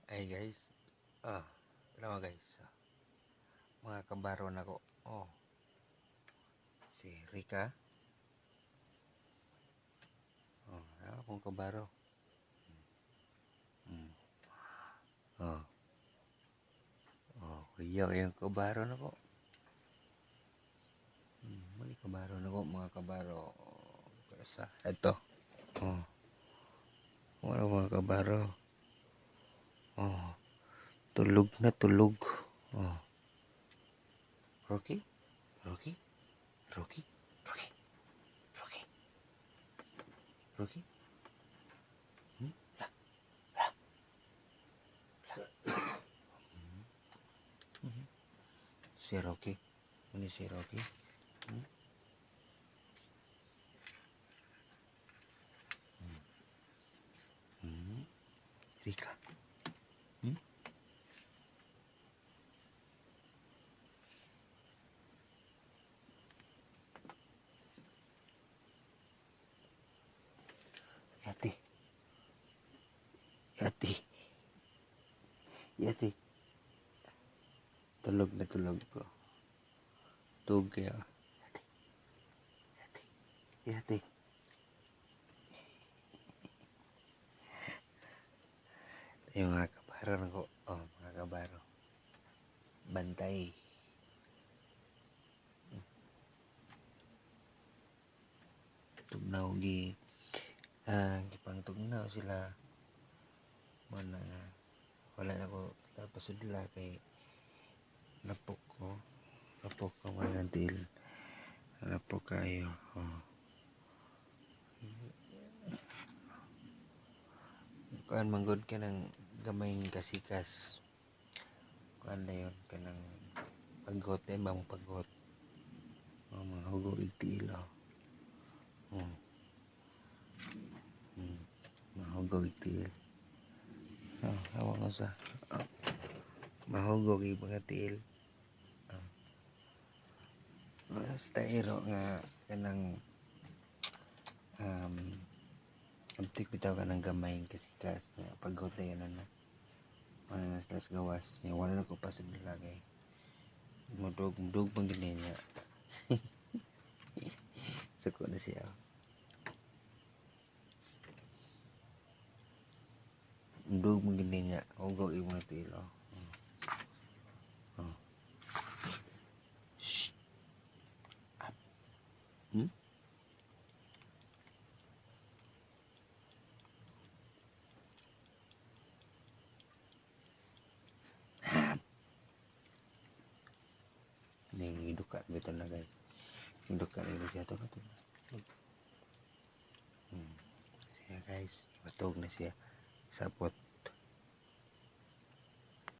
Ay guys, tanawa guys, mga kabaro na ko. Si Rika. Akong kabaro. Mm. Kuya yung kabaro na ko. Mali kabaro na ko, mga kabaro. Sa eto. Wala mga kabaro. Tulog na tulog. Rocky? Rocky? Rocky? Rocky? Rocky? Rocky? Si Rocky? Ano si Rocky? Rika? Yati? Yati? Yati? Tulog na tulog ko. Tulog kaya. Yati? Yati? Yung mga kabaro na ko. Mga kabaro. Bantay. Tugnaw gi. Gipang tugnaw sila. Mana wala na ko tapasudla kay napok ko. Napok ko mga dil. Napok kayo. Kuan manggod ka ng gamayng kasikas. Kuan na yun ka ng paggot eh bang paggot. Mga hugo igtiil mahugog igtiil. Hawa ko sa mahugog yung mga tiil. Basta iro nga kanang abtik bitaw ka ng gamay kasikas paggot na yun mga nas gawas wala na ko pa sa bilagay mudog pang gini niya. Suko na siya mudog pang gini niya hugaw yung mga tiil Shhh. Up. Ning duka betul na guys. Duka na siya to kato. Siya guys, matog na siya. Sapot.